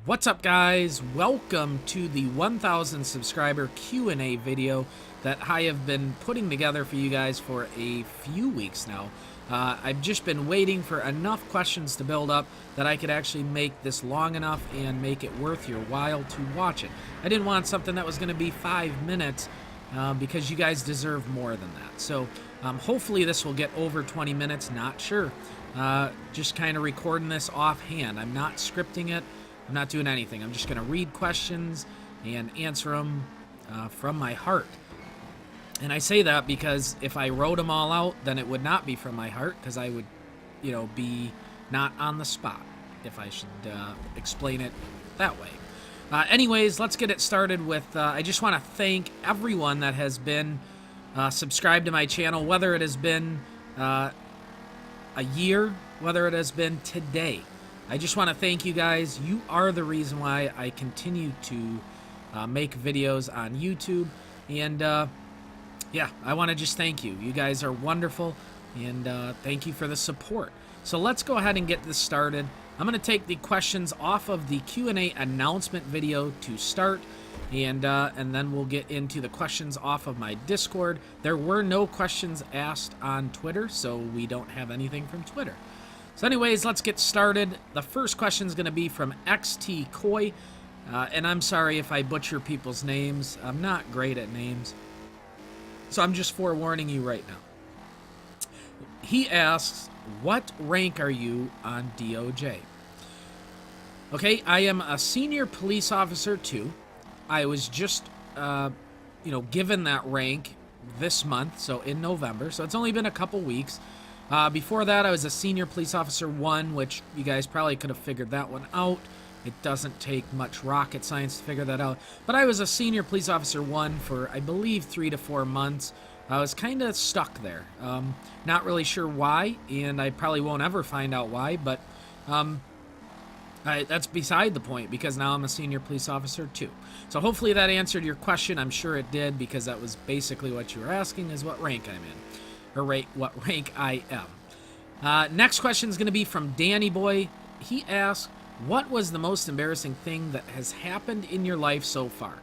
What's up, guys? Welcome to the 1000 subscriber Q&A video that I have been putting together for you guys for a few weeks now. I've just been waiting for enough questions to build up that I could actually make this long enough and make it worth your while to watch it. I didn't want something that was going to be 5 minutes because you guys deserve more than that. So hopefully this will get over 20 minutes, not sure. Just kind of recording this offhand. I'm not scripting it. I'm not doing anything. I'm just going to read questions and answer them from my heart. And I say that because if I wrote them all out, then it would not be from my heart, because I would, be not on the spot, if I should explain it that way. Anyways, let's get it started with, I just want to thank everyone that has been subscribed to my channel, whether it has been a year, whether it has been today. I just want to thank you guys. You are the reason why I continue to make videos on YouTube. And yeah, I want to just thank you. You guys are wonderful, and thank you for the support. So let's go ahead and get this started. I'm going to take the questions off of the Q&A announcement video to start, and then we'll get into the questions off of my Discord. There were no questions asked on Twitter, so we don't have anything from Twitter. So anyways, let's get started. The first question is going to be from XT Koi, and I'm sorry if I butcher people's names. I'm not great at names, so I'm just forewarning you right now. He asks, what rank are you on DOJ? Okay, I am a senior police officer 2. I was just, given that rank this month, so in November, so it's only been a couple weeks. Before that, I was a senior police officer 1, which you guys probably could have figured that one out. It doesn't take much rocket science to figure that out. But I was a senior police officer 1 for, I believe, 3 to 4 months. I was kind of stuck there. Not really sure why, and I probably won't ever find out why, but that's beside the point, because now I'm a senior police officer 2. So hopefully that answered your question. I'm sure it did, because that was basically what you were asking, is what rank I'm in, or what rank I am. Next question is going to be from Danny Boy. He asks, what was the most embarrassing thing that has happened in your life so far?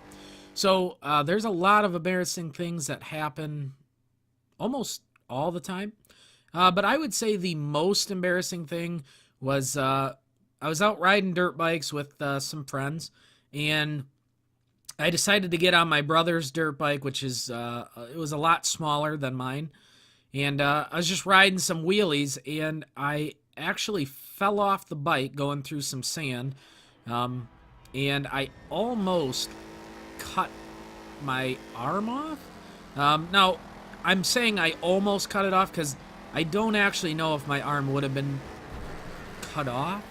So there's a lot of embarrassing things that happen almost all the time. But I would say the most embarrassing thing was I was out riding dirt bikes with some friends, and I decided to get on my brother's dirt bike, which is it was a lot smaller than mine. And I was just riding some wheelies, and I actually fell off the bike going through some sand, and I almost cut my arm off. Now, I'm saying I almost cut it off because I don't actually know if my arm would have been cut off,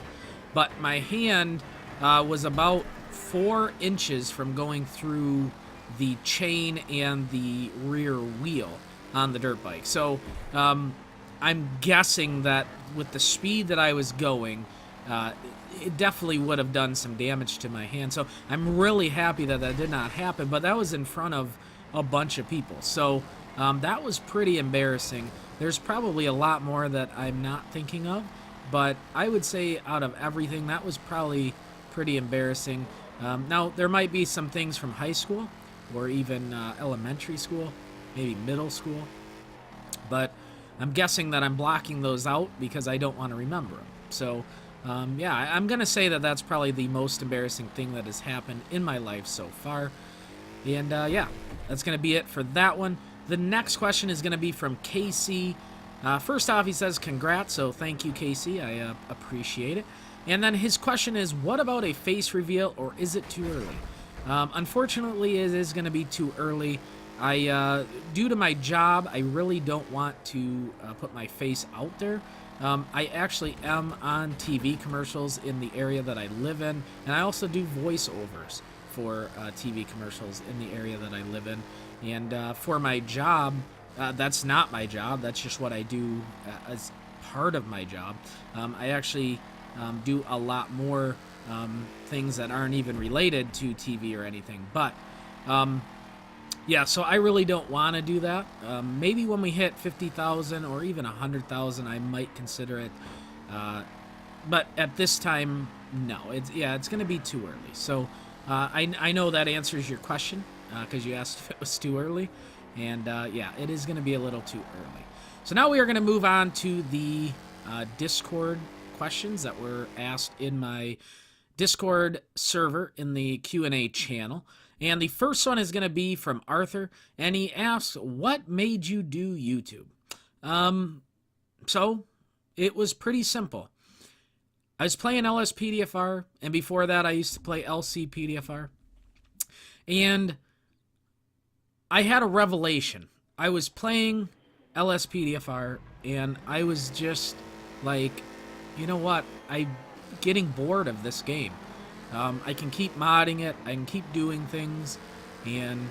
but my hand was about 4 inches from going through the chain and the rear wheel on the dirt bike. So I'm guessing that with the speed that I was going, it definitely would have done some damage to my hand. So I'm really happy that that did not happen, but that was in front of a bunch of people. So that was pretty embarrassing. There's probably a lot more that I'm not thinking of, but I would say out of everything, that was probably pretty embarrassing. Now, there might be some things from high school or even elementary school, maybe middle school, but I'm guessing that I'm blocking those out because I don't want to remember them. So, yeah, I'm going to say that that's probably the most embarrassing thing that has happened in my life so far. And, yeah, that's going to be it for that one. The next question is going to be from KC. First off, he says, congrats, so thank you, KC. I appreciate it. And then his question is, what about a face reveal, or is it too early? Unfortunately, it is going to be too early. Due to my job, I really don't want to put my face out there. I actually am on TV commercials in the area that I live in, and I also do voiceovers for TV commercials in the area that I live in. And for my job, that's not my job. That's just what I do as part of my job. I actually do a lot more things that aren't even related to TV or anything. But yeah, so I really don't want to do that. Maybe when we hit 50,000 or even 100,000, I might consider it but at this time, no. It's going to be too early. So I know that answers your question because you asked if it was too early, and yeah, it is going to be a little too early. So now we are going to move on to the Discord questions that were asked in my Discord server in the Q&A channel. And the first one is going to be from Arthur, and he asks, what made you do YouTube? So it was pretty simple. I was playing LSPDFR, and before that I used to play LCPDFR. And I had a revelation. I was playing LSPDFR, and I was just like, you know what? I'm getting bored of this game. I can keep modding it, I can keep doing things, and,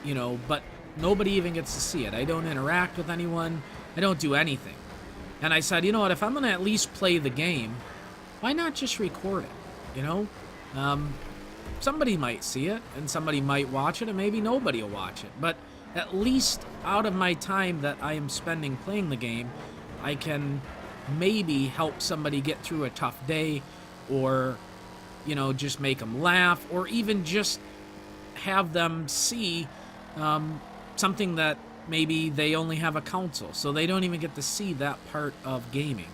you know, but nobody even gets to see it. I don't interact with anyone, I don't do anything. And I said, you know what, if I'm going to at least play the game, why not just record it, you know? Somebody might see it, and somebody might watch it, and maybe nobody will watch it. But at least out of my time that I am spending playing the game, I can maybe help somebody get through a tough day, or, you know, just make them laugh, or even just have them see something that maybe they only have a console, so they don't even get to see that part of gaming.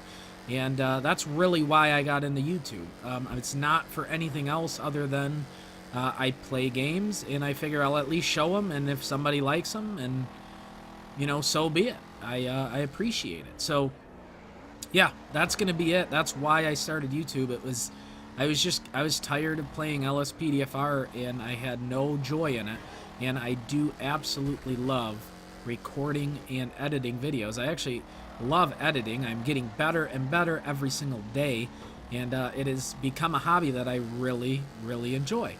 And that's really why I got into YouTube. It's not for anything else other than I play games, and I figure I'll at least show them, and if somebody likes them, and, you know, so be it. I appreciate it. So, yeah, that's going to be it. That's why I started YouTube. I was tired of playing LSPDFR, and I had no joy in it, and I do absolutely love recording and editing videos. I actually love editing. I'm getting better and better every single day, and it has become a hobby that I really, really enjoy.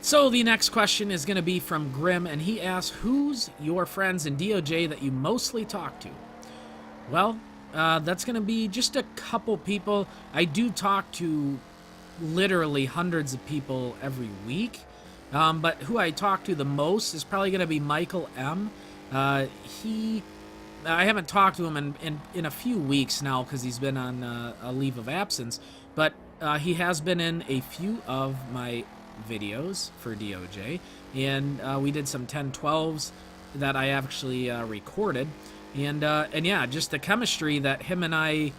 So the next question is going to be from Grim, and he asks, who's your friends in DOJ that you mostly talk to? Well, that's going to be just a couple people. I do talk to literally hundreds of people every week, but who I talk to the most is probably going to be Michael M. I haven't talked to him in a few weeks now because he's been on a leave of absence, but he has been in a few of my videos for DOJ, and we did some 10-12s that I actually recorded, and yeah, just the chemistry that him and I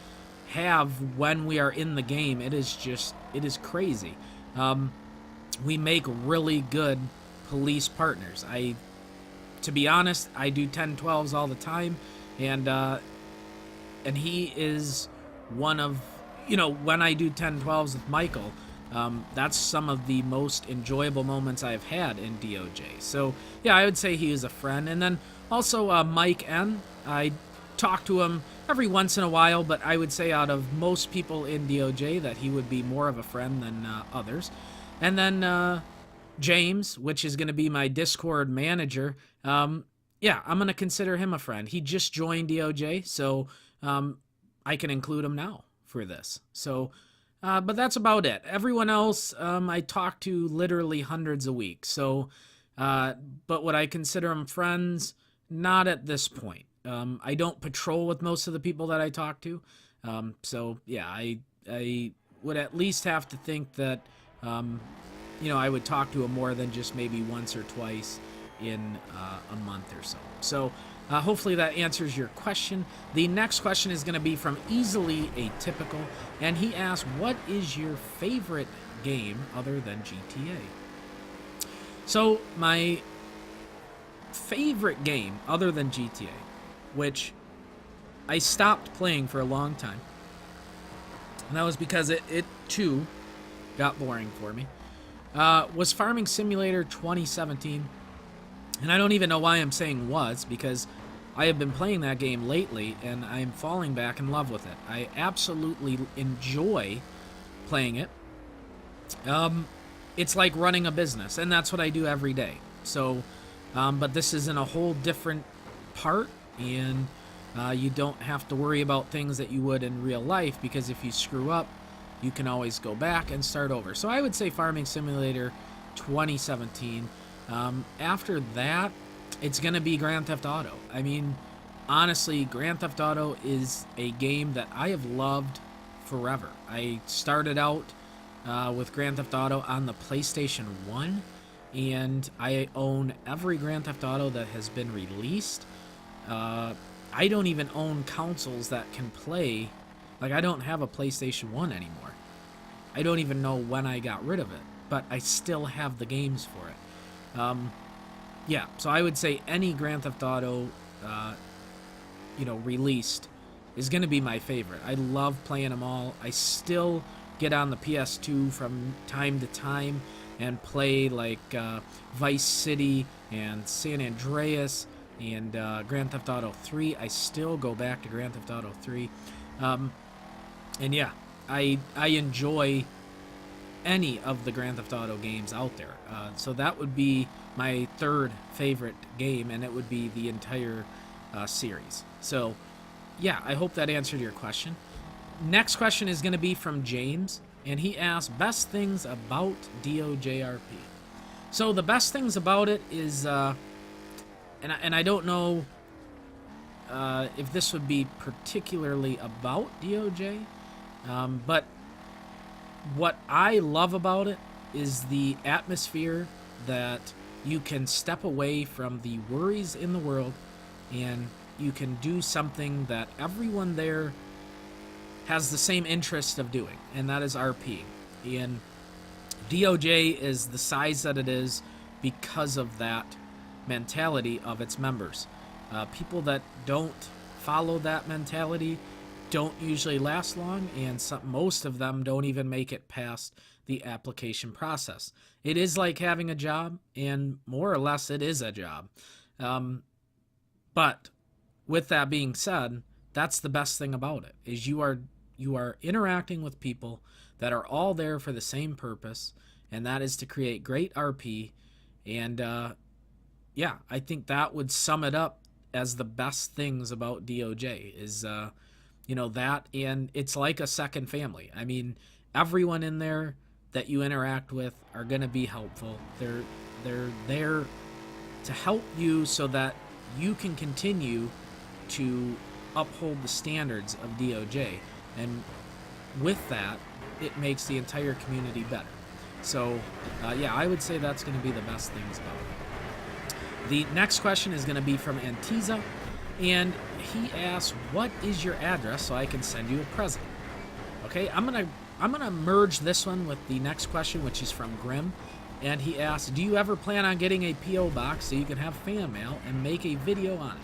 have when we are in the game, it is crazy. We make really good police partners. To be honest, I do 10-12s all the time, and he is one of, you know, when I do 10-12s with Michael, that's some of the most enjoyable moments I've had in DOJ. So, yeah, I would say he is a friend. And then also Mike N. I talk to him every once in a while, but I would say out of most people in DOJ that he would be more of a friend than others. And then James, which is going to be my Discord manager, yeah, I'm going to consider him a friend. He just joined DOJ, so I can include him now for this. So, but that's about it. Everyone else, I talk to literally hundreds a week. So, but would I consider them friends? Not at this point. I don't patrol with most of the people that I talk to. So, yeah, I would at least have to think that, you know, I would talk to him more than just maybe once or twice in a month or so. So hopefully that answers your question. The next question is going to be from Easily Atypical, and he asks, what is your favorite game other than GTA? So my favorite game other than GTA, which I stopped playing for a long time, and that was because it too got boring for me, was Farming Simulator 2017. And I don't even know why I'm saying was, because I have been playing that game lately, and I am falling back in love with it. I absolutely enjoy playing it. It's like running a business, and that's what I do every day. So, but this is in a whole different part, and you don't have to worry about things that you would in real life, because if you screw up, you can always go back and start over. So I would say Farming Simulator 2017. After that, it's going to be Grand Theft Auto. I mean, honestly, Grand Theft Auto is a game that I have loved forever. I started out with Grand Theft Auto on the PlayStation 1, and I own every Grand Theft Auto that has been released. I don't even own consoles that can play. Like, I don't have a PlayStation 1 anymore. I don't even know when I got rid of it, but I still have the games for it. Yeah, so I would say any Grand Theft Auto, released is going to be my favorite. I love playing them all. I still get on the PS2 from time to time and play like Vice City and San Andreas and Grand Theft Auto 3. I still go back to Grand Theft Auto 3. And yeah, I enjoy any of the Grand Theft Auto games out there. So that would be my third favorite game, and it would be the entire series. So yeah, I hope that answered your question. Next question is going to be from James, and he asked, best things about DOJRP. So the best things about it is, and I don't know if this would be particularly about DOJ, but what I love about it is the atmosphere that you can step away from the worries in the world and you can do something that everyone there has the same interest of doing, and that is RP. And DOJ is the size that it is because of that mentality of its members. People that don't follow that mentality don't usually last long, and most of them don't even make it past the application process. It is like having a job, and more or less it is a job. But with that being said, that's the best thing about it, is you are interacting with people that are all there for the same purpose, and that is to create great RP. And yeah, I think that would sum it up as the best things about DOJ is that, and it's like a second family. I mean, everyone in there that you interact with are going to be helpful. They're there to help you so that you can continue to uphold the standards of DOJ, and with that, it makes the entire community better. So yeah, I would say that's going to be the best things about it. The next question is going to be from Antiza, and he asks, what is your address so I can send you a present? Okay, I'm gonna merge this one with the next question, which is from Grim, and he asks, do you ever plan on getting a P.O. box so you can have fan mail and make a video on it?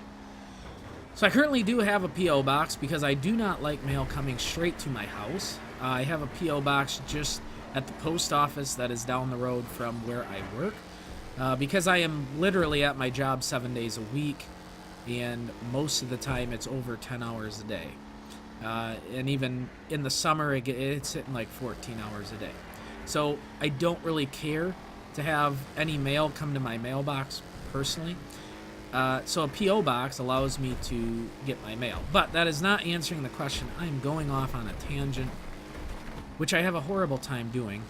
So I currently do have a P.O. box because I do not like mail coming straight to my house. I have a P.O. box just at the post office that is down the road from where I work, because I am literally at my job 7 days a week, and most of the time it's over 10 hours a day. And even in the summer, it's hitting like 14 hours a day. So I don't really care to have any mail come to my mailbox personally. So a P.O. box allows me to get my mail. But that is not answering the question. I am going off on a tangent, which I have a horrible time doing.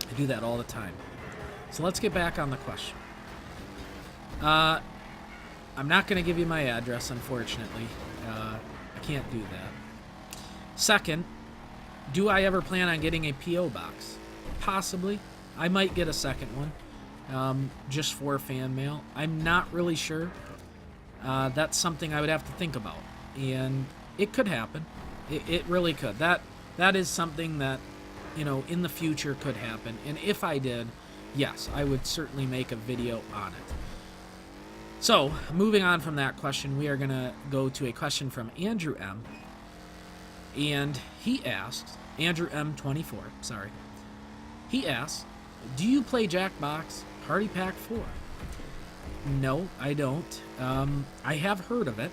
I do that all the time. So let's get back on the question. I'm not going to give you my address, unfortunately. I can't do that. Second, do I ever plan on getting a P.O. box? Possibly. I might get a second one, just for fan mail. I'm not really sure. That's something I would have to think about. And it could happen. It really could. That is something that, in the future could happen. And if I did, yes, I would certainly make a video on it. So, moving on from that question, we are going to go to a question from Andrew M. And he asks, Andrew M24, sorry. He asks, do you play Jackbox Party Pack 4? No, I don't. I have heard of it.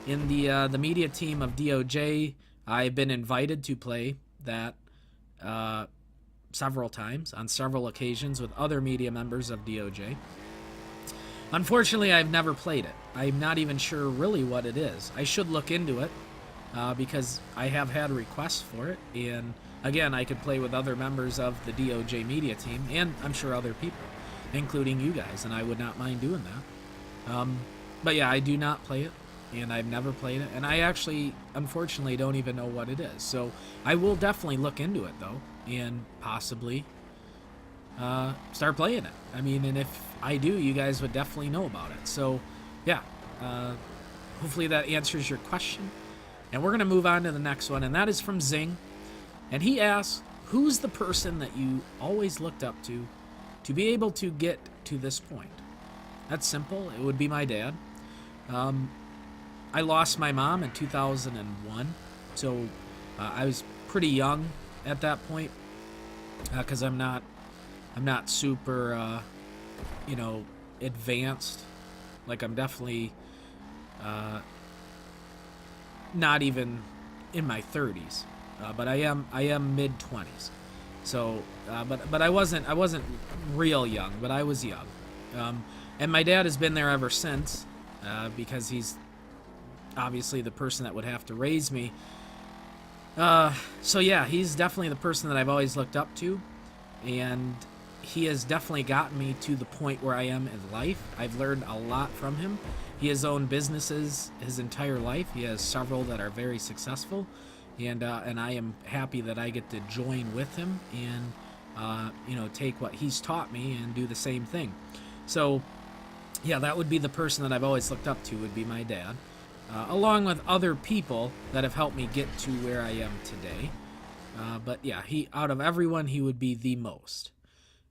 In the media team of DOJ, I've been invited to play that several times, on several occasions, with other media members of DOJ. Unfortunately, I've never played it. I'm not even sure really what it is. I should look into it, because I have had requests for it, and again, I could play with other members of the DOJ media team, and I'm sure other people, including you guys, and I would not mind doing that. But yeah, I do not play it, and I've never played it, and I actually, unfortunately, don't even know what it is. So I will definitely look into it, though, and possibly start playing it. I mean, and if I do, you guys would definitely know about it. So, yeah, hopefully that answers your question. And we're going to move on to the next one, and that is from Zing. And he asks, who's the person that you always looked up to be able to get to this point? That's simple. It would be my dad. I lost my mom in 2001, so I was pretty young at that point, because I'm not super, advanced. Like, I'm definitely not even in my 30s, but I am mid 20s. So, but I wasn't real young, but I was young, and my dad has been there ever since, because he's obviously the person that would have to raise me. So yeah, he's definitely the person that I've always looked up to, and he has definitely gotten me to the point where I am in life. I've learned a lot from him. He has owned businesses his entire life. He has several that are very successful, and I am happy that I get to join with him and take what he's taught me and do the same thing. So yeah, that would be the person that I've always looked up to, would be my dad, along with other people that have helped me get to where I am today. But yeah, out of everyone, he would be the most.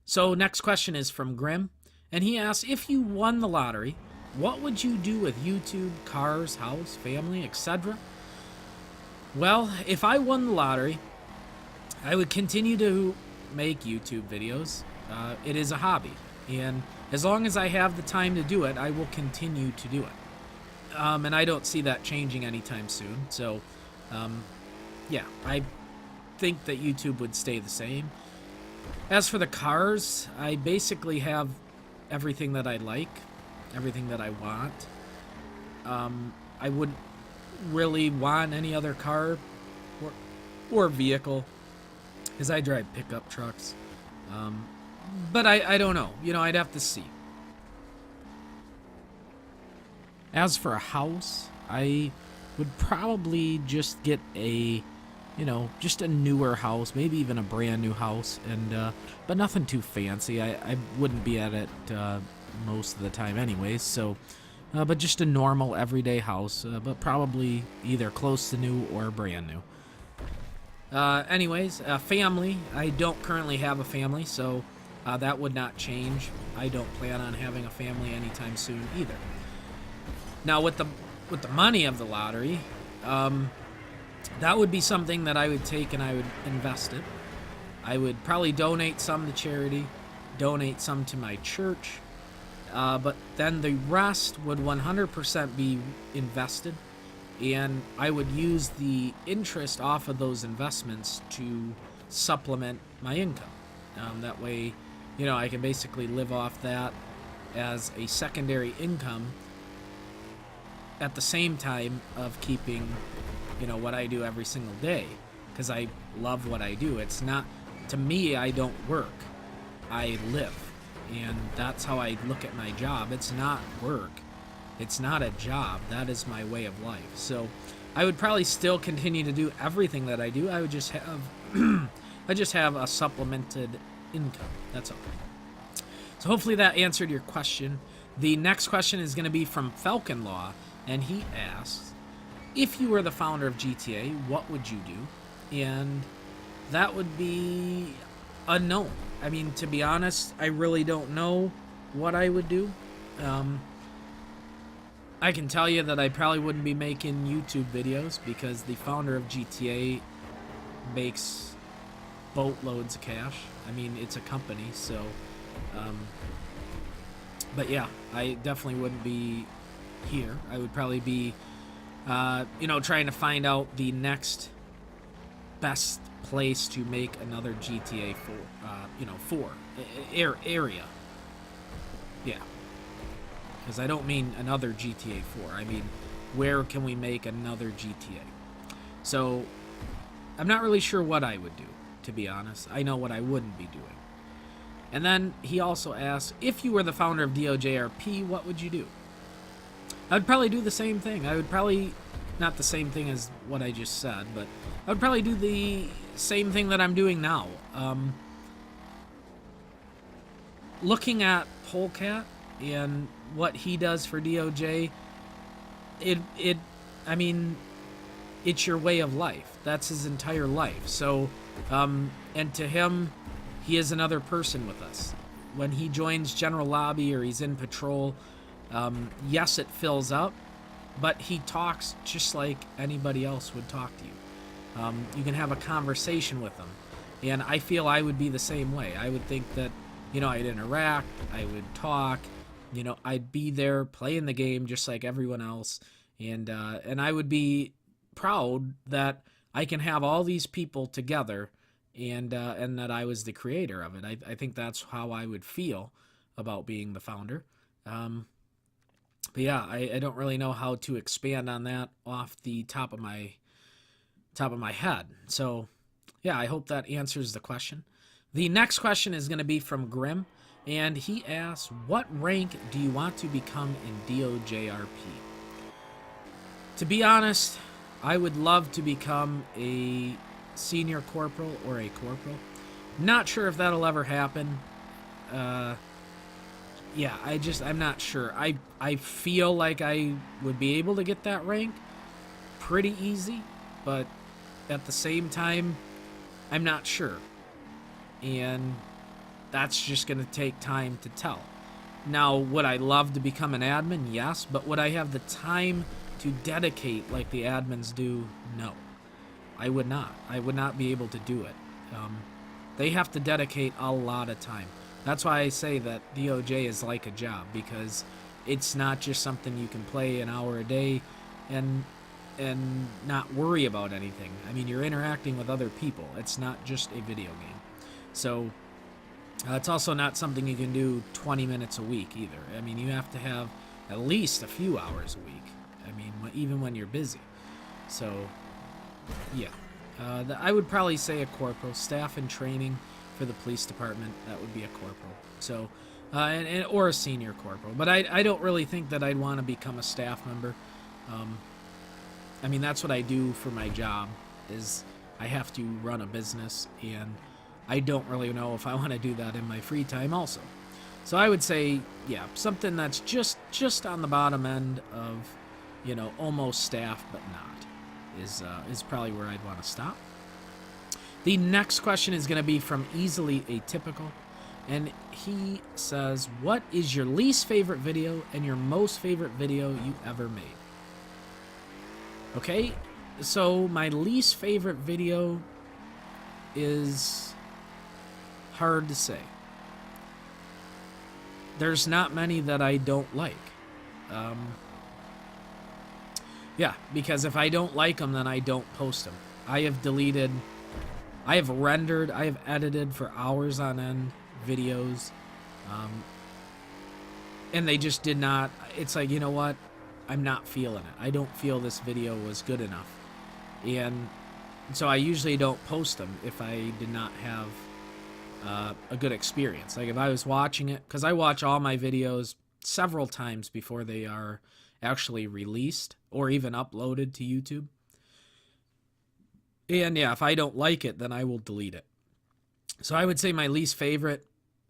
So next question is from Grim, and he asks, if you won the lottery, what would you do with YouTube, cars, house, family, etc.? Well, if I won the lottery, I would continue to make YouTube videos. It is a hobby, and as long as I have the time to do it, I will continue to do it. And I don't see that changing anytime soon. So, yeah, I think that YouTube would stay the same. As for the cars, I basically have everything that I like, everything that I want. I wouldn't really want any other car or vehicle, because I drive pickup trucks. But I don't know. I'd have to see. As for a house, I would probably just get just a newer house, maybe even a brand new house, and but nothing too fancy. I wouldn't be at it most of the time anyways, so but just a normal everyday house, but probably either close to new or brand new. Anyways, family. I don't currently have a family, so that would not change. I don't plan on having a family anytime soon either. Now, with the money of the lottery, that would be something that I would take and I would invest it. I would probably donate some to charity, donate some to my church, but then the rest would 100% be invested, and I would use the interest off of those investments to supplement my income. That way, I can basically live off that as a secondary income at the same time of keeping, what I do every single day, because I love what I do. It's not, to me, I don't work, I live, and that's how I look at my job. It's not work, it's not a job, that is my way of life. So I would probably still continue to do everything that I do. I would just have a supplemented income. That's all. So hopefully that answered your question. The next question is going to be from Falcon Law, and he asks, if you were the founder of GTA, what would you do? And that would be unknown. I mean, to be honest, I really don't know what I would do. I can tell you that I probably wouldn't be making YouTube videos, because the founder of GTA makes boatloads of cash. I mean, it's a company, so but yeah, I definitely wouldn't be here. I would probably be trying to find out the next best place to make another GTA 4 area. Yeah, because I don't mean another GTA 4. I mean, where can we make another GTA? So I'm not really sure what I would do, to be honest. I know what I wouldn't be doing. And then he also asks, if you were the founder of DOJRP, what would you do? I'd probably do the same thing. I would probably, not the same thing as what I just said, but I would probably do the same thing that I'm doing now. Looking at Polecat and what he does for DOJ, I mean, it's your way of life. That's his entire life. So, and to him, he is another person with us. When he joins General Lobby or he's in patrol, yes, it fills up, but he talks just like anybody else would talk to you. You can have a conversation with him, and I feel I would be the same way. I would think that, you know, I'd interact, I would talk, you know, I'd be there playing the game just like everyone else, and I would be proud that I can have all these people together, and that I was the creator of it. I think that's how I would feel about being the founder. But yeah, I don't really know how to expand on that off the top of my head. So yeah, I hope that answers the question. The next question is going to be from Grim, and he asks, what rank do you want to become in DOJRP? To be honest, I would love to become a senior corporal or a corporal. Not sure if that'll ever happen. Yeah, I'm not sure. I feel like I would be able to get that rank pretty easy, but at the same time, I'm not sure. And that's just going to take time to tell. Now, would I love to become an admin? Yes, but would I have the time to dedicate like the admins do? No. I would not. I would not be able to do it. They have to dedicate a lot of time. That's why I say that DOJ is like a job, because it's not just something you can play an hour a day and not worry about anything. I mean, you're interacting with other people. It's not just a video game. So it's also not something you can do 20 minutes a week either. I mean, you have to have at least a few hours a week. I mean, even when you're busy. So yeah, I would probably say a corporal. Staff and training for the police department, that would be a corporal. So, or a senior corporal. But I don't really think that I'd want to become a staff member. I mean, that's what I do for my job, is I have to run a business, and I don't really know if I want to do that in my free time also. So I would say, yeah, something that's just on the bottom end of, you know, almost staff but not, is probably where I'd want to stop. The next question is going to be from Easily Atypical, and he says, what is your least favorite video and your most favorite video you ever made? Okay, so my least favorite video is hard to say. There's not many that I don't like. Yeah, because if I don't like them, then I don't post them. I have deleted, I have rendered, I have edited for hours on end videos, and they just did not, it's like, you know what, I'm not feeling it. I don't feel this video was good enough. And so I usually don't post them if I did not have a good experience. Like if I was watching it, because I watch all my videos several times before they are actually released or even uploaded to YouTube. And yeah, if I don't like it, then I will delete it. So I would say my least favorite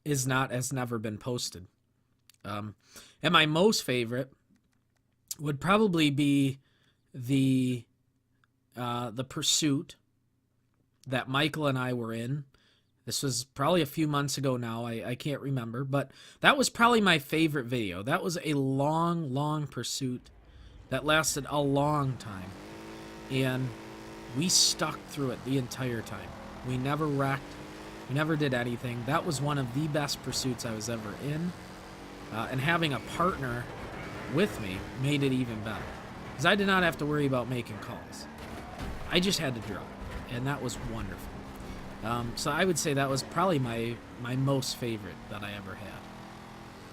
has never been posted. And my most favorite would probably be the pursuit that Michael and I were in. This was probably a few months ago now. I can't remember, but that was probably my favorite video. That was a long, long pursuit that lasted a long time. And we stuck through it the entire time. We never wrecked. We never did anything. That was one of the best pursuits I was ever in. And having a partner with me made it even better, because I did not have to worry about making calls. I just had to drive, and that was wonderful. So I would say that was probably my most favorite that I ever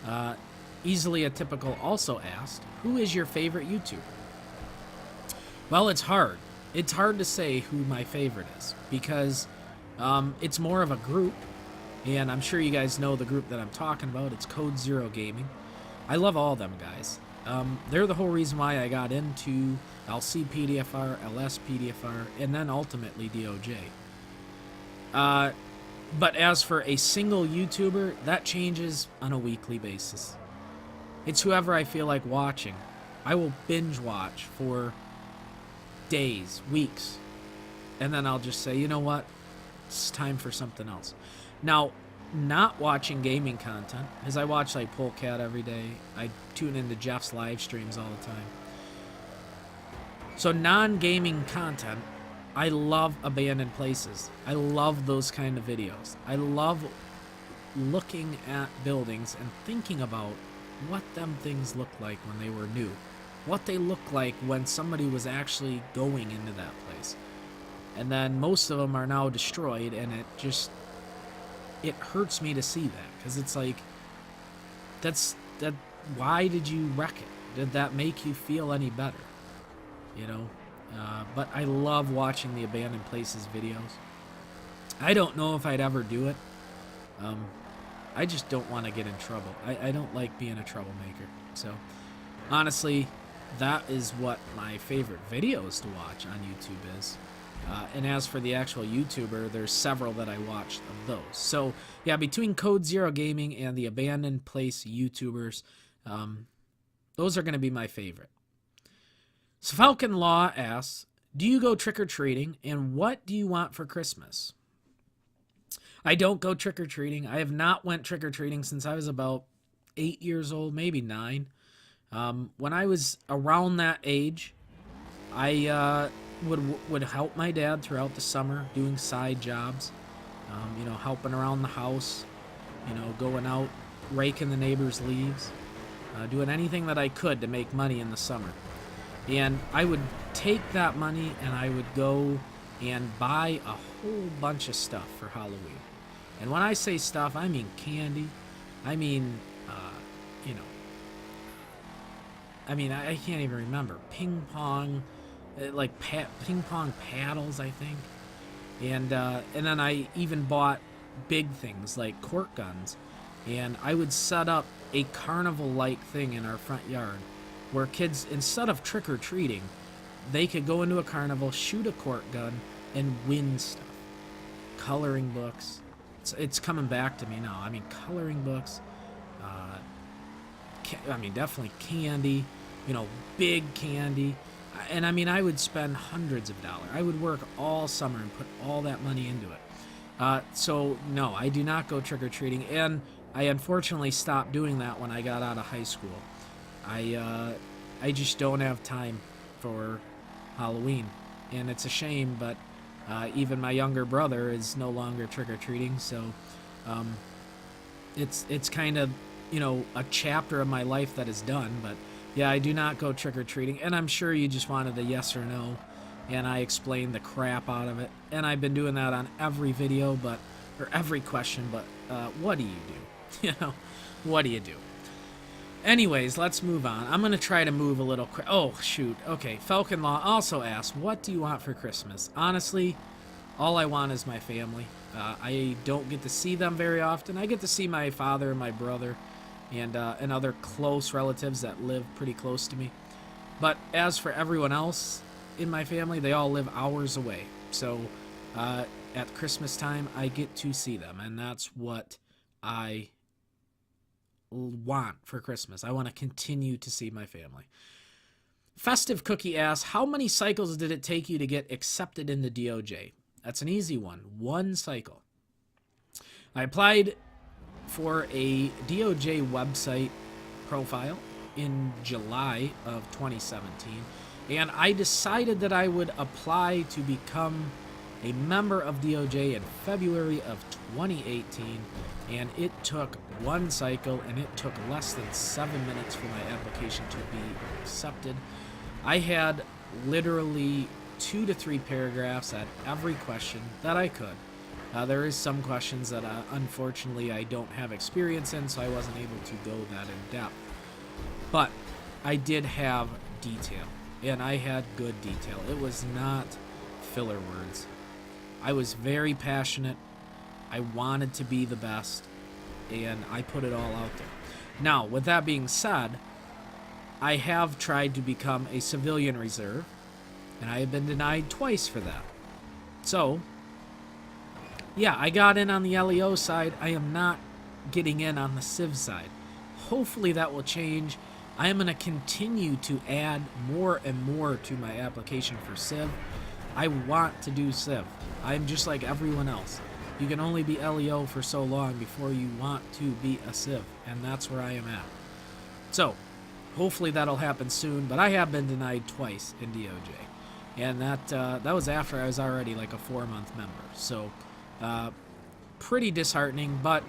had. Easily Atypical also asked, who is your favorite YouTuber? Well, it's hard. It's hard to say who my favorite is, because it's more of a group, and I'm sure you guys know the group that I'm talking about. It's Code Zero Gaming. I love all them guys. They're the whole reason why I got into LC PDFR, LS PDFR, and then ultimately DOJ. But as for a single YouTuber, that changes on a weekly basis. It's whoever I feel like watching. I will binge watch for days, weeks, and then I'll just say, you know what? It's time for something else. Now, not watching gaming content, because I watch like Polecat every day. I tune into Jeff's live streams all the time. So non-gaming content, I love abandoned places. I love those kind of videos. I love looking at buildings and thinking about what them things looked like when they were new. What they looked like when somebody was actually going into that place. And then most of them are now destroyed, and it hurts me to see that, because it's like, why did you wreck it? Did that make you feel any better? You know? But I love watching the abandoned places videos. I don't know if I'd ever do it. I just don't want to get in trouble. I don't like being a troublemaker. So, honestly, that is what my favorite videos to watch on YouTube is. And as for the actual YouTuber, there's several that I watched of those. So, yeah, between Code Zero Gaming and the abandoned place YouTubers, those are going to be my favorite. So Falcon Law asks, do you go trick-or-treating, and what do you want for Christmas? I don't go trick-or-treating. I have not went trick-or-treating since I was about 8 years old, maybe 9. When I was around that age, I would help my dad throughout the summer doing side jobs, helping around the house, going out, raking the neighbors' leaves, doing anything that I could to make money in the summer. And I would take that money and I would go and buy a whole bunch of stuff for Halloween. And when I say stuff, I mean candy. I mean, I can't even remember. Ping pong, ping pong paddles, I think. And then I even bought big things like cork guns. And I would set up a carnival-like thing in our front yard where kids, instead of trick-or-treating, they could go into a carnival, shoot a cork gun, and win stuff. Coloring books. It's coming back to me now. I mean, coloring books. Definitely candy. Big candy. And I would spend hundreds of dollars. I would work all summer and put all that money into it. So, no, I do not go trick-or-treating. And I unfortunately stopped doing that when I got out of high school. I just don't have time for Halloween, and it's a shame, but even my younger brother is no longer trick-or-treating, so it's kind of, a chapter of my life that is done. But yeah, I do not go trick-or-treating, and I'm sure you just wanted a yes or no, and I explained the crap out of it, and I've been doing that on every video, or every question, but what do you do? What do you do? Anyways, let's move on. I'm going to try to move a little quick. Oh, shoot. Okay, Falcon Law also asks, what do you want for Christmas? Honestly, all I want is my family. I don't get to see them very often. I get to see my father and my brother and other close relatives that live pretty close to me. But as for everyone else in my family, they all live hours away. So at Christmas time, I get to see them, and that's what I want for Christmas. I want to continue to see my family. Festive Cookie asks, how many cycles did it take you to get accepted in the DOJ? That's an easy one. 1 cycle. I applied for a DOJ website profile in July of 2017, and I decided that I would apply to become a member of DOJ in February of 2018, and it took 1 cycle, and it took less than 7 minutes for my application to be accepted. I had literally 2 to 3 paragraphs at every question that I could. There is some questions that unfortunately I don't have experience in, so I wasn't able to go that in depth. But I did have detail, and I had good detail. It was not filler words. I was very passionate. I wanted to be the best, and I put it all out there. Now, with that being said, I have tried to become a civilian reserve, and I have been denied twice for that. So, yeah, I got in on the LEO side. I am not getting in on the Civ side. Hopefully that will change. I am going to continue to add more and more to my application for Civ. I want to do Civ. I'm just like everyone else. You can only be LEO for so long before you want to be a Civ, and that's where I am at. So, hopefully that'll happen soon, but I have been denied twice in DOJ. And that was after I was already like a 4-month member. So, pretty disheartening, but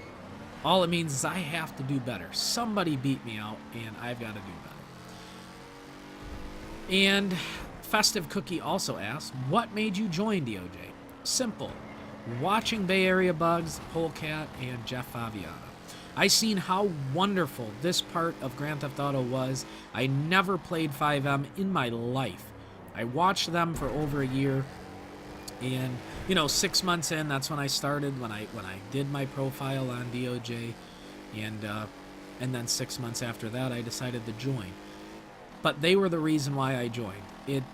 all it means is I have to do better. Somebody beat me out, and I've got to do better. And Festive Cookie also asks, what made you join DOJ? Simple. Watching Bay Area Bugs, Polecat, and Jeff Favignana. I seen how wonderful this part of Grand Theft Auto was. I never played 5M in my life. I watched them for over a year, and 6 months in, that's when I started, when I did my profile on DOJ, and then 6 months after that I decided to join. But they were the reason why I joined. It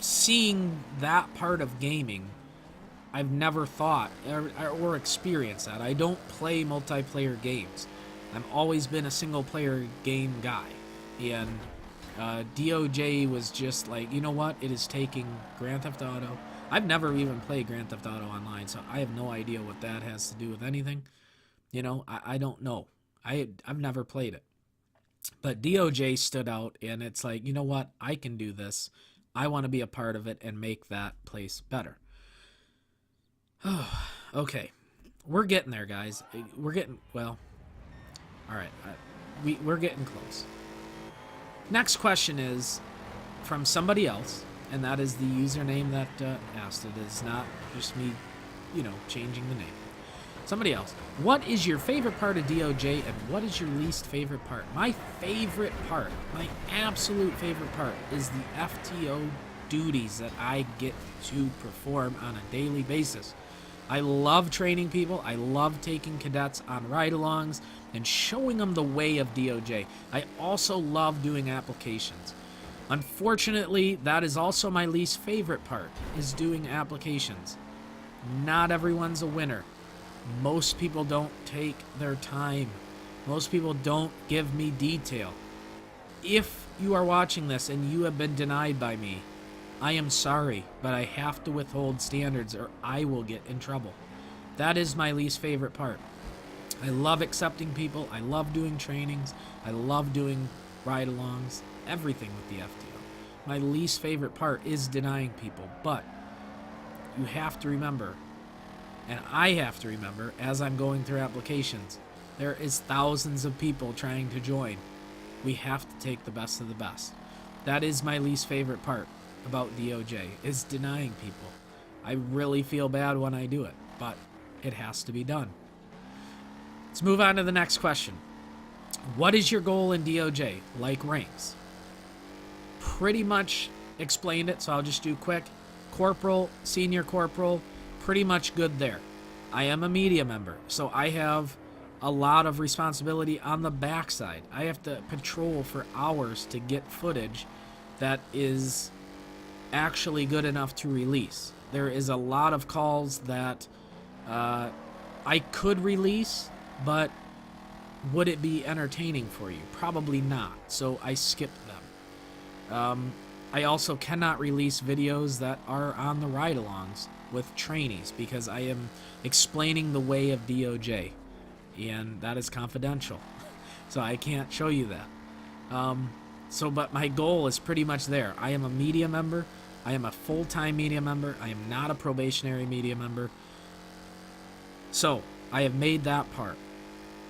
seeing that part of gaming, I've never thought or experienced that. I don't play multiplayer games. I've always been a single player game guy, and DOJ was just like, you know what? It is taking Grand Theft Auto. I've never even played Grand Theft Auto Online, so I have no idea what that has to do with anything. I don't know. I've never played it. But DOJ stood out, and it's like, you know what? I can do this. I want to be a part of it and make that place better. Oh, okay. We're getting there, guys. We're getting, well, all right. We're getting close. Next question is from somebody else, and that is the username that asked it. It's not just me, changing the name. Somebody else. What is your favorite part of DOJ, and what is your least favorite part? My favorite part, my absolute favorite part, is the FTO duties that I get to perform on a daily basis. I love training people. I love taking cadets on ride-alongs and showing them the way of DOJ. I also love doing applications. Unfortunately, that is also my least favorite part, is doing applications. Not everyone's a winner. Most people don't take their time. Most people don't give me detail. If you are watching this and you have been denied by me, I am sorry, but I have to withhold standards or I will get in trouble. That is my least favorite part. I love accepting people. I love doing trainings. I love doing ride-alongs, everything with the FTO. My least favorite part is denying people, but you have to remember, and I have to remember as I'm going through applications, there is thousands of people trying to join. We have to take the best of the best. That is my least favorite part about DOJ, is denying people. I really feel bad when I do it, but it has to be done. Let's move on to the next question. What is your goal in DOJ, like ranks? Pretty much explained it, so I'll just do quick. Corporal, senior corporal, pretty much good there. I am a media member, so I have a lot of responsibility on the backside. I have to patrol for hours to get footage that is actually good enough to release. There is a lot of calls that I could release, but would it be entertaining for you? Probably not, so I skipped them. I also cannot release videos that are on the ride-alongs with trainees because I am explaining the way of DOJ, and that is confidential, so I can't show you that. But my goal is pretty much there. I am a media member. I am a full-time media member. I am not a probationary media member. So I have made that part.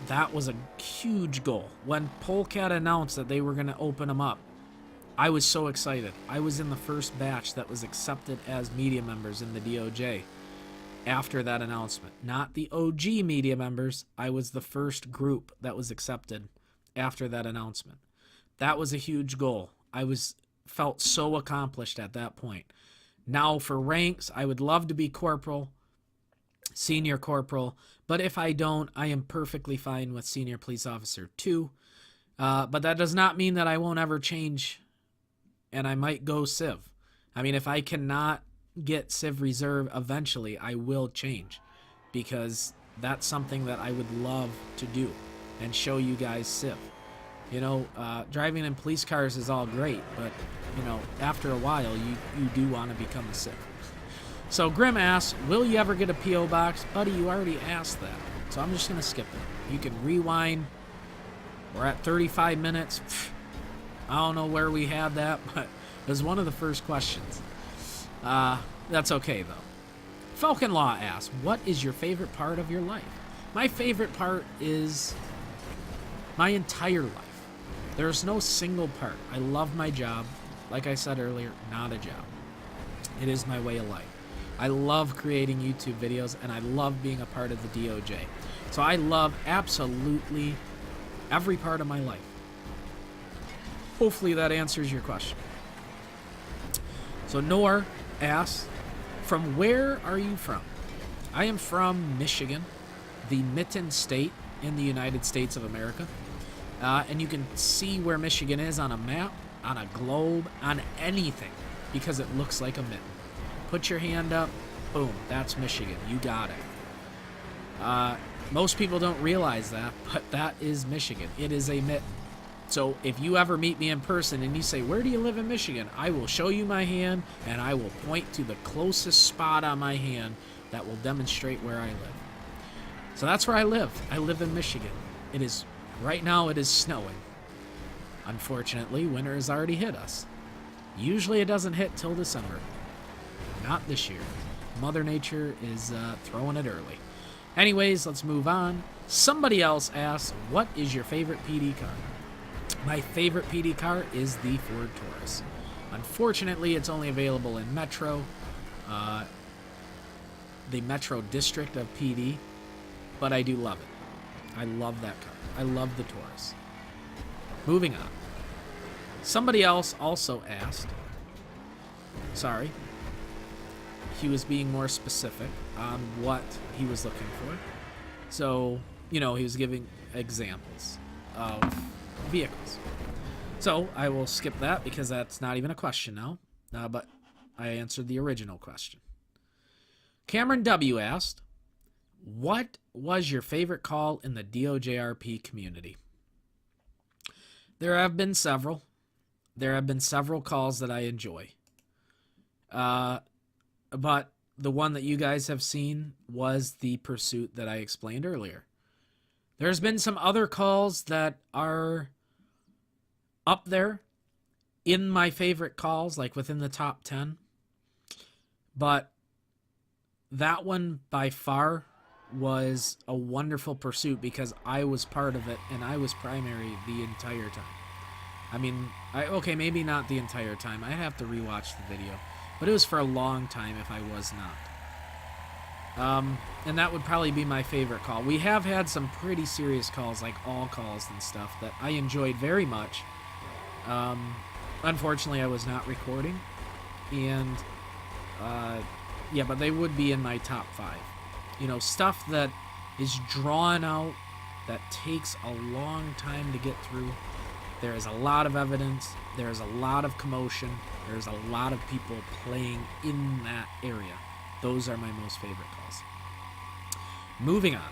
That was a huge goal. When Polecat announced that they were going to open them up, I was so excited. I was in the first batch that was accepted as media members in the DOJ after that announcement. Not the OG media members. I was the first group that was accepted after that announcement. That was a huge goal. I felt so accomplished at that point. Now for ranks, I would love to be corporal, senior corporal, but if I don't, I am perfectly fine with senior police officer 2. But that does not mean that I won't ever change, and I might go Civ. I mean, if I cannot get Civ Reserve eventually, I will change, because that's something that I would love to do and show you guys Civ. You know, driving in police cars is all great, but, you know, after a while, you do want to become a Civ. So Grim asks, will you ever get a P.O. box? Buddy, you already asked that, so I'm just going to skip it. You can rewind. We're at 35 minutes. I don't know where we had that, but it was one of the first questions. That's okay, though. Falcon Law asks, what is your favorite part of your life? My favorite part is my entire life. There's no single part. I love my job. Like I said earlier, not a job. It is my way of life. I love creating YouTube videos, and I love being a part of the DOJ. So I love absolutely every part of my life. Hopefully that answers your question. So Nor asks, from where are you from? I am from Michigan, the Mitten State in the United States of America. And you can see where Michigan is on a map, on a globe, on anything, because it looks like a mitten. Put your hand up, boom, that's Michigan. You got it. Most people don't realize that, but that is Michigan. It is a mitten. So if you ever meet me in person and you say, where do you live in Michigan? I will show you my hand, and I will point to the closest spot on my hand that will demonstrate where I live. So that's where I live. I live in Michigan. It is, right now it is snowing. Unfortunately, winter has already hit us. Usually it doesn't hit till December. Not this year. Mother Nature is throwing it early. Anyways, let's move on. Somebody else asks, what is your favorite PD car? My favorite PD car is the Ford Taurus. Unfortunately, it's only available in Metro, the Metro district of PD, but I do love it. I love that car. I love the Taurus. Moving on. Somebody else also asked, sorry, he was being more specific on what he was looking for. So, you know, he was giving examples of vehicles. So I will skip that because that's not even a question now, but I answered the original question. Cameron W. asked, what was your favorite call in the DOJRP community? There have been several. There have been several calls that I enjoy. But the one that you guys have seen was the pursuit that I explained earlier. There's been some other calls that are up there in my favorite calls, like within the top 10. But that one by far was a wonderful pursuit because I was part of it and I was primary the entire time. I mean, okay, maybe not the entire time. I'd have to rewatch the video. But it was for a long time if I was not. And that would probably be my favorite call. We have had some pretty serious calls, like all calls and stuff, that I enjoyed very much. Unfortunately, I was not recording. And, yeah, but they would be in my top 5. You know, stuff that is drawn out, that takes a long time to get through. There is a lot of evidence. There is a lot of commotion. There's a lot of people playing in that area. Those are my most favorite calls. Moving on.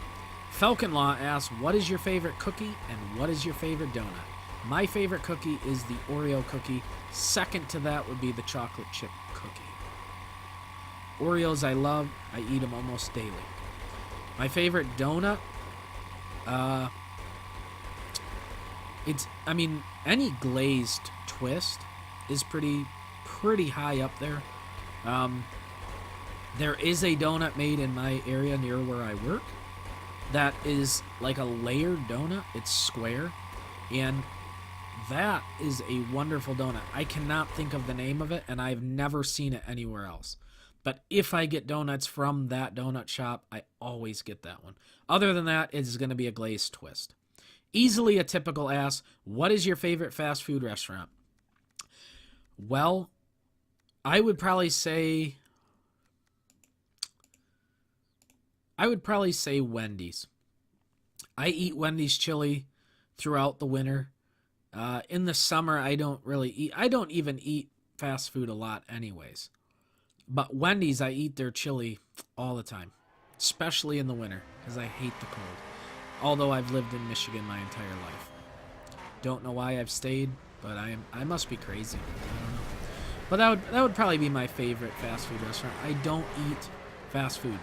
Falcon Law asks, what is your favorite cookie and what is your favorite donut? My favorite cookie is the Oreo cookie. Second to that would be the chocolate chip cookie. Oreos I love. I eat them almost daily. My favorite donut, any glazed twist is pretty high up there. There is a donut made in my area near where I work that is like a layered donut. It's square, and that is a wonderful donut. I cannot think of the name of it, and I've never seen it anywhere else. But if I get donuts from that donut shop, I always get that one. Other than that, it's going to be a glazed twist. Easily a typical asks, what is your favorite fast food restaurant? Well, I would probably say Wendy's. I eat Wendy's chili throughout the winter. In the summer, I don't really eat. I don't even eat fast food a lot anyways. But Wendy's, I eat their chili all the time, especially in the winter because I hate the cold. Although I've lived in Michigan my entire life. Don't know why I've stayed, but I must be crazy. I don't know. But that would probably be my favorite fast food restaurant. I don't eat fast food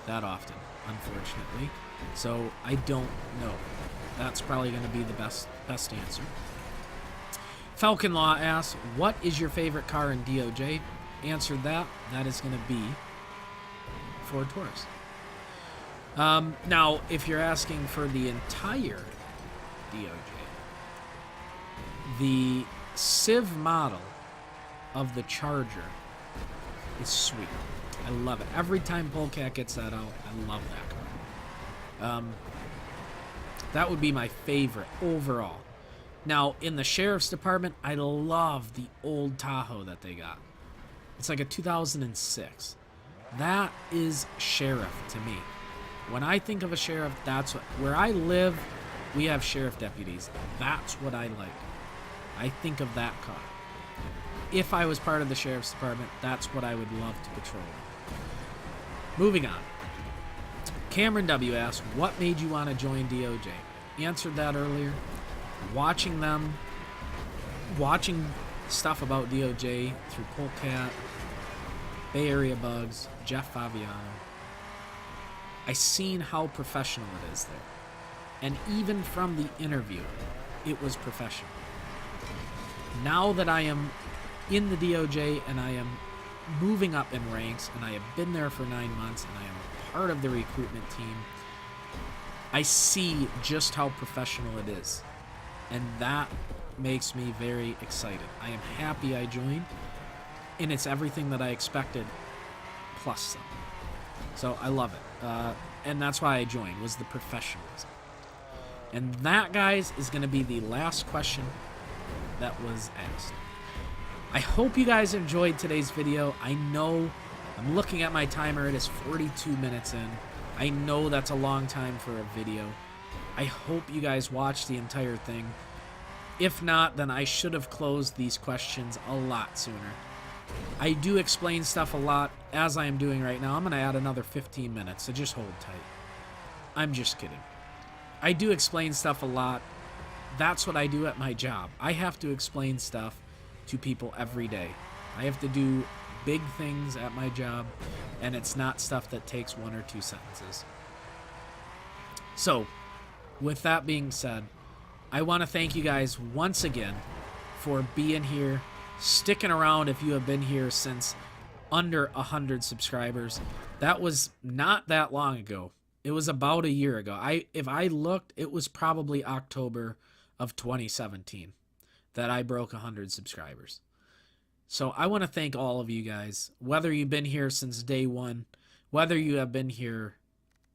that often, unfortunately. So I don't know. That's probably going to be the best answer. Falcon Law asks, what is your favorite car in DOJ? Answered that. That is going to be Ford Taurus. Now, if you're asking for the entire DOJ, the Civ model of the Charger is sweet. I love it. Every time Polecat gets that out, I love that car. That would be my favorite overall. Now, in the Sheriff's Department, I love the old Tahoe that they got. It's like a 2006. That is Sheriff to me. When I think of a sheriff, that's what... Where I live, we have sheriff deputies. That's what I like. I think of that car. If I was part of the Sheriff's Department, that's what I would love to patrol. Moving on. Cameron W. asked, what made you want to join DOJ? Answered that earlier. Watching stuff about DOJ through Polecat, Bay Area Bugs, Jeff Faviano. I seen how professional it is there. And even from the interview, it was professional. Now that I am in the DOJ and I am moving up in ranks and I have been there for 9 months and I am part of the recruitment team, I see just how professional it is. And that makes me very excited. I am happy I joined, and it's everything that I expected, plus some. So I love it. And that's why I joined, was the professionalism. And that, guys, is going to be the last question that was asked. I hope you guys enjoyed today's video. I know, I'm looking at my timer, it is 42 minutes in. I know that's a long time for a video. I hope you guys watched the entire thing. If not, then I should have closed these questions a lot sooner. I do explain stuff a lot, as I am doing right now. I'm going to add another 15 minutes, so just hold tight. I'm just kidding. I do explain stuff a lot. That's what I do at my job. I have to explain stuff to people every day. I have to do big things at my job, and it's not stuff that takes 1 or 2 sentences. So, with that being said, I want to thank you guys once again for being here, sticking around if you have been here since under 100 subscribers. That was not that long ago. It was about a year ago. If I looked, it was probably October of 2017 that I broke 100 subscribers. So I want to thank all of you guys, whether you've been here since day one, whether you have been here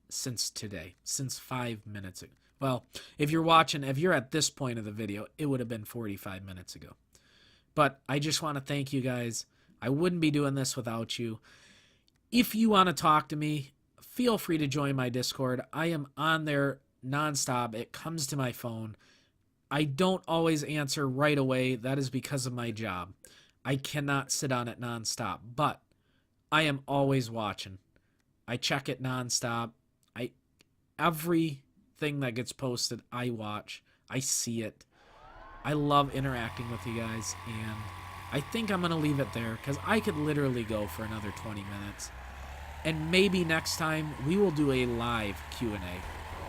since today, since 5 minutes ago. Well, if you're at this point of the video, it would have been 45 minutes ago. But I just want to thank you guys. I wouldn't be doing this without you. If you want to talk to me, feel free to join my Discord. I am on there nonstop. It comes to my phone. I don't always answer right away. That is because of my job. I cannot sit on it nonstop, but I am always watching. I check it nonstop. Everything that gets posted, I watch. I see it. I love interacting with you guys, and I think I'm going to leave it there because I could literally go for another 20 minutes. And maybe next time we will do a live Q&A.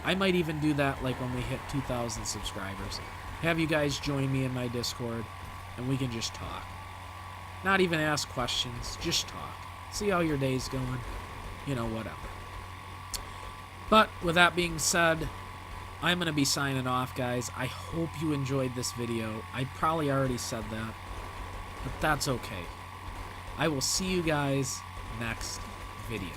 I might even do that like when we hit 2,000 subscribers. Have you guys join me in my Discord, and we can just talk. Not even ask questions, just talk. See how your day's going, whatever. But with that being said, I'm going to be signing off, guys. I hope you enjoyed this video. I probably already said that, but that's okay. I will see you guys next video.